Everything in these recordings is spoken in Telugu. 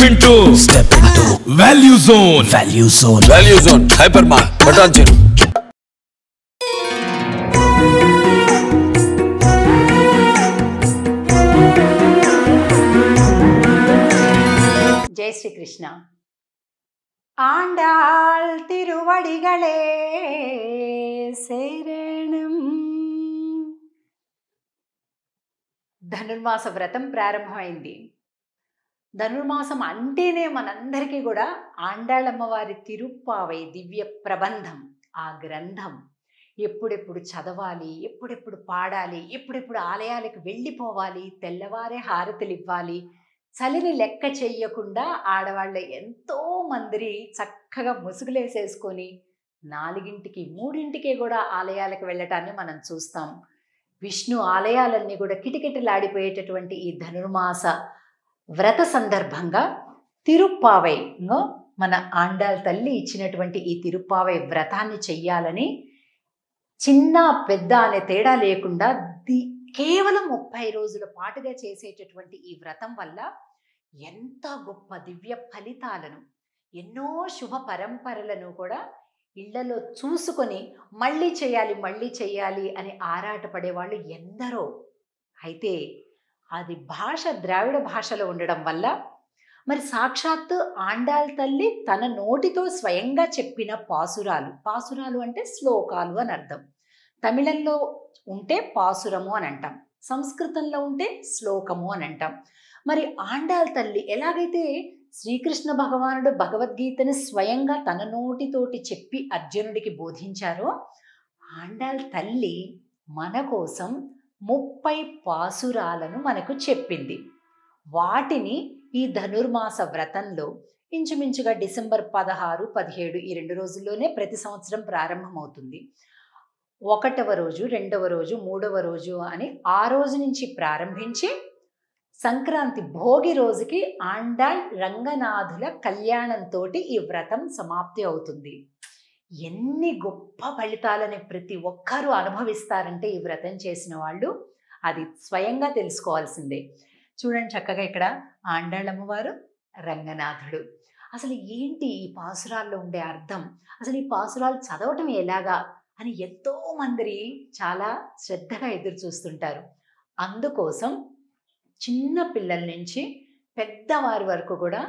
Step into Value Zone. Value Zone. Value Zone. Hypermart. Patanjali. జై శ్రీకృష్ణ. ఆండాళ్ తిరువడిగళే శరణం. ధనుర్మాస వ్రతం ప్రారంభమైంది. ధనుర్మాసం అంటేనే మనందరికీ కూడా ఆండాళమ్మవారి తిరుప్పావై దివ్య ప్రబంధం, ఆ గ్రంథం ఎప్పుడెప్పుడు చదవాలి, ఎప్పుడెప్పుడు పాడాలి, ఎప్పుడెప్పుడు ఆలయాలకు వెళ్ళిపోవాలి, తెల్లవారే హారతులు ఇవ్వాలి, చలిని లెక్క చెయ్యకుండా ఆడవాళ్ళ ఎంతో మంది చక్కగా ముసుగులేసేసుకొని 4ంటికి 3ంటికే కూడా ఆలయాలకు వెళ్ళటాన్ని మనం చూస్తాం. విష్ణు ఆలయాలన్నీ కూడా కిటకిటలాడిపోయేటటువంటి ఈ ధనుర్మాస వ్రత సందర్భంగా తిరుప్పావై, మన ఆండాళ్ తల్లి ఇచ్చినటువంటి ఈ తిరుప్పావై వ్రతాన్ని చెయ్యాలని చిన్న పెద్ద అనే తేడా లేకుండా కేవలం 30 రోజుల పాటుగా చేసేటటువంటి ఈ వ్రతం వల్ల ఎంత గొప్ప దివ్య ఫలితాలను, ఎన్నో శుభ పరంపరలను కూడా ఇళ్లలో చూసుకొని మళ్ళీ చేయాలి అని ఆరాటపడేవాళ్ళు ఎందరో. అయితే అది భాష ద్రావిడ భాషలో ఉండడం వల్ల మరి సాక్షాత్తు ఆండాళ్ తల్లి తన నోటితో స్వయంగా చెప్పిన పాసురాలు అంటే శ్లోకాలు అని అర్థం. తమిళంలో ఉంటే పాసురము అని అంటాం, సంస్కృతంలో ఉంటే శ్లోకము అని అంటాం. మరి ఆండాళ్ తల్లి ఎలాగైతే శ్రీకృష్ణ భగవానుడు భగవద్గీతని స్వయంగా తన నోటితోటి చెప్పి అర్జునుడికి బోధించారో, ఆండాళ్ తల్లి మన కోసం 30 పాసురాలను మనకు చెప్పింది. వాటిని ఈ ధనుర్మాస వ్రతంలో ఇంచుమించుగా డిసెంబర్ 16, 17 ఈ 2 రోజుల్లోనే ప్రతి సంవత్సరం ప్రారంభమవుతుంది. 1వ రోజు, 2వ రోజు, 3వ రోజు అని ఆ రోజు నుంచి ప్రారంభించి సంక్రాంతి భోగి రోజుకి ఆండాళ్ రంగనాథుల కళ్యాణంతో ఈ వ్రతం సమాప్తి అవుతుంది. ఎన్ని గొప్ప ఫలితాలని ప్రతి ఒక్కరూ అనుభవిస్తారంటే ఈ వ్రతం చేసిన వాళ్ళు అది స్వయంగా తెలుసుకోవాల్సిందే. చూడండి చక్కగా ఇక్కడ ఆండాళ్ అమ్మవారు, రంగనాథుడు. అసలు ఏంటి ఈ పాసురాల్లో ఉండే అర్థం, అసలు ఈ పాసురాలు చదవటం ఎలాగా అని ఎంతో మంది చాలా శ్రద్ధగా ఎదురు చూస్తుంటారు. అందుకోసం చిన్న పిల్లల నుంచి పెద్దవారి వరకు కూడా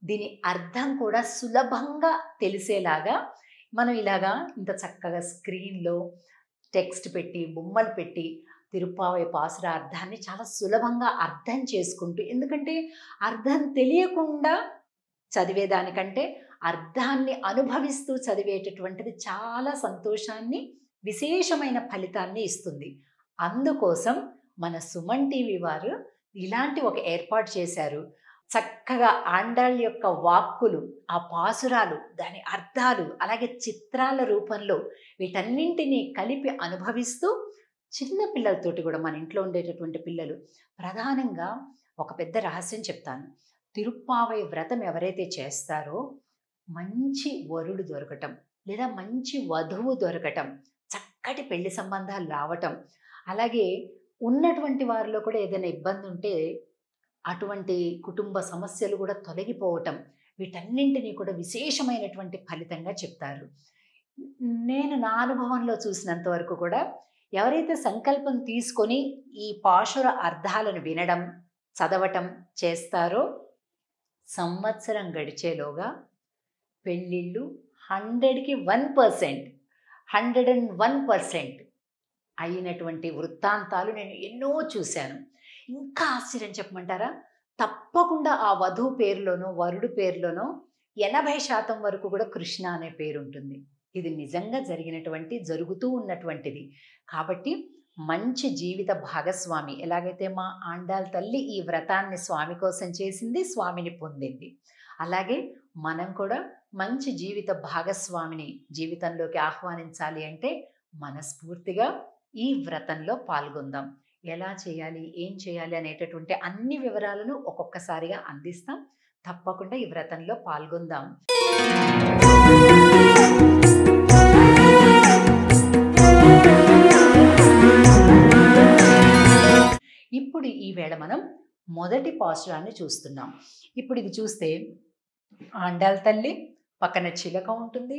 దీని అర్థం కూడా సులభంగా తెలిసేలాగా మనం ఇలాగా ఇంత చక్కగా స్క్రీన్లో టెక్స్ట్ పెట్టి, బొమ్మలు పెట్టి తిరుప్పావై పాసుర అర్థాన్ని చాలా సులభంగా అర్థం చేసుకుంటూ, ఎందుకంటే అర్థం తెలియకుండా చదివేదానికంటే అర్థాన్ని అనుభవిస్తూ చదివేటటువంటిది చాలా సంతోషాన్ని, విశేషమైన ఫలితాన్ని ఇస్తుంది. అందుకోసం మన సుమన్ టీవీ వారు ఇలాంటి ఒక ఏర్పాటు చేశారు. చక్కగా ఆండాళ్ యొక్క వాక్కులు, ఆ పాసురాలు, దాని అర్థాలు, అలాగే చిత్రాల రూపంలో వీటన్నింటినీ కలిపి అనుభవిస్తూ చిన్న పిల్లలతోటి కూడా, మన ఇంట్లో ఉండేటటువంటి పిల్లలు ప్రధానంగా ఒక పెద్ద రహస్యం చెప్తాను. తిరుప్పావై వ్రతం ఎవరైతే చేస్తారో మంచి వరుడు దొరకటం, లేదా మంచి వధువు దొరకటం, చక్కటి పెళ్లి సంబంధాలు రావటం, అలాగే ఉన్నటువంటి వారిలో కూడా ఏదైనా ఇబ్బంది ఉంటే అటువంటి కుటుంబ సమస్యలు కూడా తొలగిపోవటం, వీటన్నింటినీ కూడా విశేషమైనటువంటి ఫలితంగా చెప్తారు. నేను నా అనుభవంలో చూసినంత వరకు కూడా ఎవరైతే సంకల్పం తీసుకొని ఈ పాశుర అర్థాలను వినడం, చదవటం చేస్తారో సంవత్సరం గడిచేలోగా పెళ్ళిళ్ళు 100కి 1%, 101% అయినటువంటి వృత్తాంతాలు నేను ఎన్నో చూశాను. ఇంకా ఆశ్చర్యం చెప్పమంటారా, తప్పకుండా ఆ వధువు పేరులోనో వరుడు పేరులోనో 80% వరకు కూడా కృష్ణ అనే పేరు ఉంటుంది. ఇది నిజంగా జరుగుతూ ఉన్నటువంటిది. కాబట్టి మంచి జీవిత భాగస్వామి, ఎలాగైతే మా ఆండాళ్ తల్లి ఈ వ్రతాన్ని స్వామి కోసం చేసింది, స్వామిని పొందింది, అలాగే మనం కూడా మంచి జీవిత భాగస్వామిని జీవితంలోకి ఆహ్వానించాలి అంటే మనస్ఫూర్తిగా ఈ వ్రతంలో పాల్గొందాం. ఎలా చేయాలి, ఏం చేయాలి అనేటటువంటి అన్ని వివరాలను ఒక్కొక్కసారిగా అందిస్తాం. తప్పకుండా ఈ వ్రతంలో పాల్గొందాం. ఇప్పుడు ఈ వేళ మనం మొదటి పాసురాన్ని చూస్తున్నాం. ఇప్పుడు ఇది చూస్తే ఆండాళ్ తల్లి పక్కన చిలక ఉంటుంది,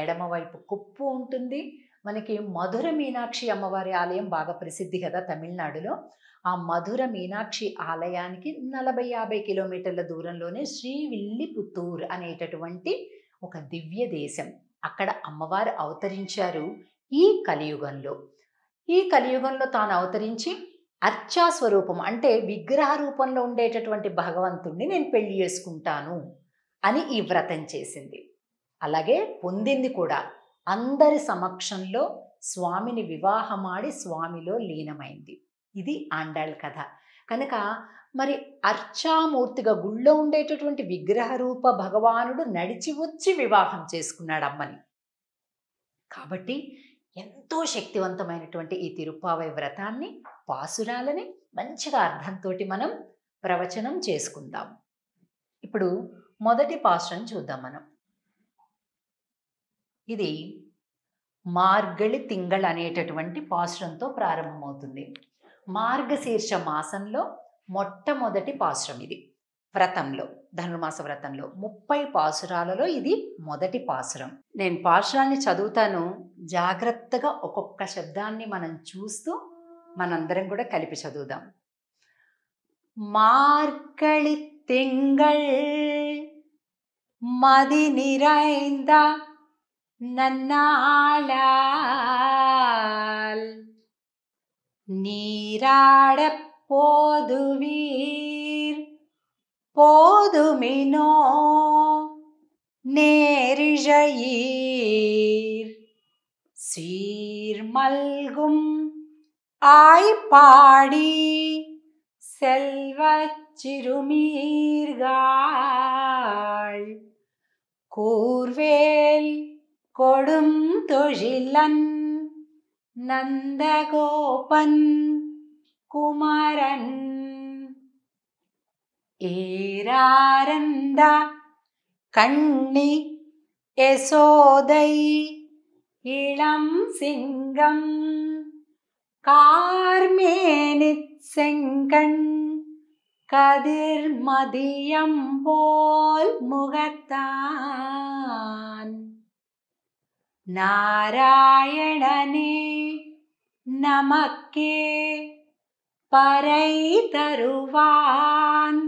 ఎడమవైపు కుప్పు ఉంటుంది. మనకి మధుర మీనాక్షి అమ్మవారి ఆలయం బాగా ప్రసిద్ధి కదా తమిళనాడులో. ఆ మధుర మీనాక్షి ఆలయానికి 40-50 కిలోమీటర్ల దూరంలోనే శ్రీవిల్లిపుత్తూర్ అనేటటువంటి ఒక దివ్య దేశం. అక్కడ అమ్మవారు అవతరించారు ఈ కలియుగంలో. ఈ కలియుగంలో తాను అవతరించి అర్చా స్వరూపం అంటే విగ్రహ రూపంలో ఉండేటటువంటి భగవంతుణ్ణి నేను పెళ్లి చేసుకుంటాను అని ఈ వ్రతం చేసింది. అలాగే పొందింది కూడా. అందరి సమక్షంలో స్వామిని వివాహమాడి స్వామిలో లీనమైంది. ఇది ఆండాళ్ కథ. కనుక మరి అర్చామూర్తిగా గుళ్ళో ఉండేటటువంటి విగ్రహ రూప భగవానుడు నడిచి వచ్చి వివాహం చేసుకున్నాడు అమ్మని. కాబట్టి ఎంతో శక్తివంతమైనటువంటి ఈ తిరుప్పావై వ్రతాన్ని, పాసురాలని మంచిగా అర్థంతో మనం ప్రవచనం చేసుకుందాం. ఇప్పుడు మొదటి పాసురం చూద్దాం మనం. ఇది మార్గళి తింగళ్ అనేటటువంటి పాసురంతో ప్రారంభమవుతుంది. మార్గశీర్ష మాసంలో మొట్టమొదటి పాసురం ఇది. వ్రతంలో, ధనుర్మాస వ్రతంలో 30 పాసురాలలో ఇది మొదటి పాసురం. నేను పాసురాన్ని చదువుతాను, జాగ్రత్తగా ఒక్కొక్క శబ్దాన్ని మనం చూస్తూ మనందరం కూడా కలిపి చదువుదాం. మార్గళి తింగళ్ మది நிறைந்த நன்னாளால் நீராடப் போதுவீர் போதுமினோ நேரிழையீர் சீர்மல்கும் ஆய்ப்பாடி செல்வச் சிறுமீர்காள் கூர்வேல் கொடும் தொழிலன் நந்தகோபன் குமரன் ஏராரந்த கண்ணி யசோதை இளம் சிங்கம் கார்மேனிச் செங்கண் கதிர் மதியம் போல் முகத்தான் நாராயணனே நமக்கே பறை தருவான்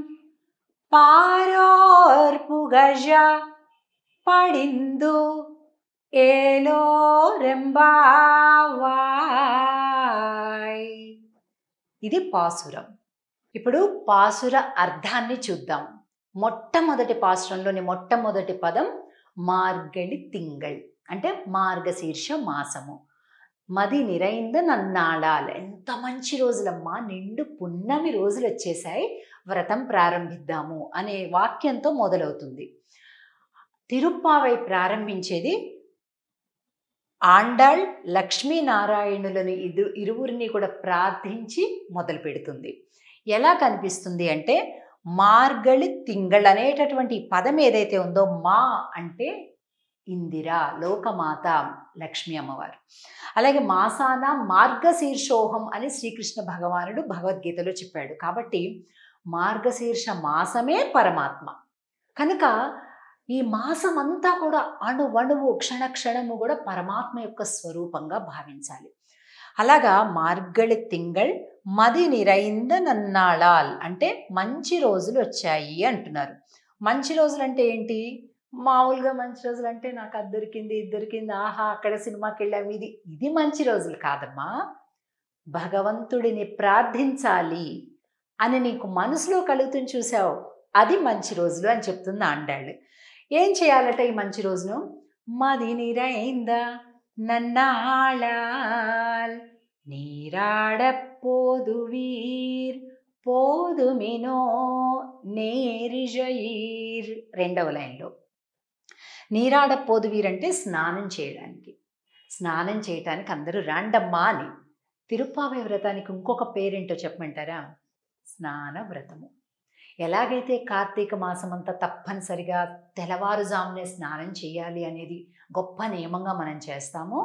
பாரோர் புகழ படிந்து ఏలోరెంబావాయ్. ఇది పాసురం. ఇప్పుడు పాసుర అర్థాన్ని చూద్దాం. మొట్టమొదటి పాసురంలోని మొట్టమొదటి పదం మార్గళి తింగళ్ అంటే మార్గశీర్ష మాసము. మది నిరైంద నన్నాళాల్, ఎంత మంచి రోజులమ్మా, నిండు పున్నమి రోజులు వచ్చేసాయి, వ్రతం ప్రారంభిద్దాము అనే వాక్యంతో మొదలవుతుంది. తిరుప్పావై ప్రారంభించేది ఆండాళ్ లక్ష్మీనారాయణులను ఇరువురిని కూడా ప్రార్థించి మొదలు పెడుతుంది. ఎలా కనిపిస్తుంది అంటే మార్గళి తింగళ్ అనేటటువంటి పదం ఏదైతే ఉందో, మా అంటే ఇందిర, లోకమాత లక్ష్మీ అమ్మవారు. అలాగే మాసాన మార్గశీర్షోహం అని శ్రీకృష్ణ భగవానుడు భగవద్గీతలో చెప్పాడు. కాబట్టి మార్గశీర్ష మాసమే పరమాత్మ. కనుక ఈ మాసం అంతా కూడా అణువణువు క్షణక్షణము కూడా పరమాత్మ యొక్క స్వరూపంగా భావించాలి. అలాగా మార్గళి తింగళ్ మది నిరైంద నన్నాళాల్ అంటే మంచి రోజులు వచ్చాయి అంటున్నారు. మంచి రోజులు అంటే ఏంటి? మామూలుగా మంచి రోజులు అంటే నాకు అది దొరికింది, ఇది దొరికింది, ఆహా అక్కడ సినిమాకి వెళ్ళాము, ఇది మంచి రోజులు కాదమ్మా. భగవంతుడిని ప్రార్థించాలి అని నీకు మనసులో కలుగుతుంది చూసావు, అది మంచి రోజులు అని చెప్తుంది ఆండాళ్. ఏం చేయాలట ఈ మంచి రోజును? మది నిరైంద నన్నాళాల్ నీరాడప్ పోదువీర్ పోదుమినో నేరిజయీర్. రెండవ లైన్లో నీరాడప్ పోదువీర్ అంటే స్నానం చేయడానికి. స్నానం చేయటానికి అందరూ రాండమ్మా అని. తిరుప్పావై వ్రతానికి ఇంకొక పేరేంటో చెప్పమంటారా? స్నాన వ్రతము. ఎలాగైతే కార్తీక మాసం అంతా తప్పనిసరిగా తెల్లవారుజామునే స్నానం చేయాలి అనేది గొప్ప నియమంగా మనం చేస్తామో,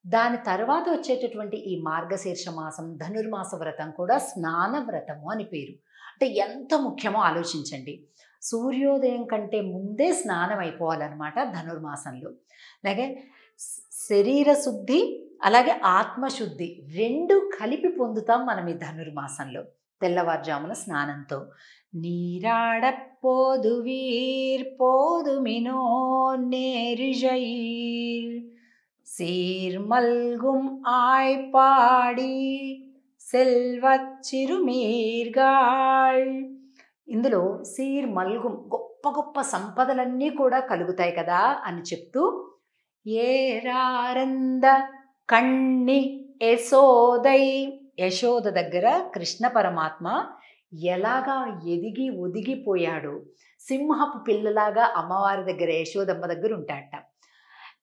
దాని తర్వాత వచ్చేటటువంటి ఈ మార్గశీర్ష మాసం ధనుర్మాస వ్రతం కూడా స్నాన వ్రతము అని పేరు. అంటే ఎంత ముఖ్యమో ఆలోచించండి. సూర్యోదయం కంటే ముందే స్నానం అయిపోవాలన్నమాట ధనుర్మాసంలో. అలాగే శరీర శుద్ధి, అలాగే ఆత్మశుద్ధి 2 కలిపి పొందుతాం మనం ఈ ధనుర్మాసంలో తెల్లవారుజామున స్నానంతో. நீராடப்போதுவீர் போதுமினோ நேரிழையீர் சீர்மல்கும் ஆய்ப்பாடி సెల్వత్ చిరుమీర్గాళ్. ఇందులో సీర్ మల్గుం గొప్ప గొప్ప సంపదలన్నీ కూడా కలుగుతాయి కదా అని చెప్తూ, ఏరారంద కణ్ణి యశోదై, యశోద దగ్గర కృష్ణ పరమాత్మ ఎలాగా ఎదిగి ఒదిగిపోయాడు, సింహపు పిల్లలాగా అమ్మవారి దగ్గర యశోదమ్మ దగ్గర ఉంటాడట.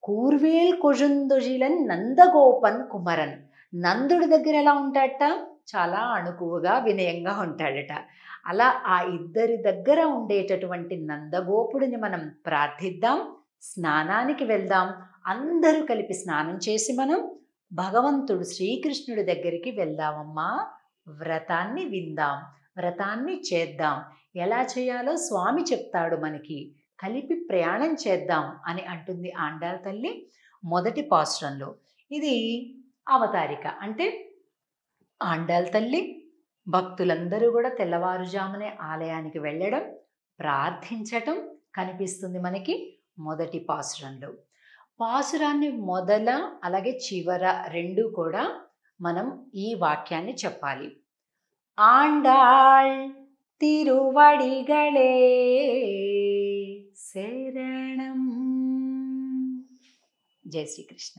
కూర్వేల్ కొజుందొజిలన్ నందగోపన్ కుమరన్, నందుడి దగ్గర ఎలా ఉంటాడట, చాలా అణుకువగా వినయంగా ఉంటాడట. అలా ఆ ఇద్దరి దగ్గర ఉండేటటువంటి నందగోపుడిని మనం ప్రార్థిద్దాం, స్నానానికి వెళ్దాం. అందరూ కలిపి స్నానం చేసి మనం భగవంతుడు శ్రీకృష్ణుడి దగ్గరికి వెళ్దామమ్మా. వ్రతాన్ని విందాం, వ్రతాన్ని చేద్దాం. ఎలా చేయాలో స్వామి చెప్తాడు మనకి, కలిపి ప్రయాణం చేద్దాం అని అంటుంది ఆండాళ్ తల్లి మొదటి పాసురంలో. ఇది అవతారిక. అంటే ఆండాళ్ తల్లి భక్తులందరూ కూడా తెల్లవారుజామునే ఆలయానికి వెళ్ళడం, ప్రార్థించటం కనిపిస్తుంది మనకి మొదటి పాసురంలో. పాసురాన్ని మొదల అలాగే చివర 2 కూడా మనం ఈ వాక్యాన్ని చెప్పాలి. ఆండాళ్ తిరువడిగళే శరణం. జై శ్రీకృష్ణ.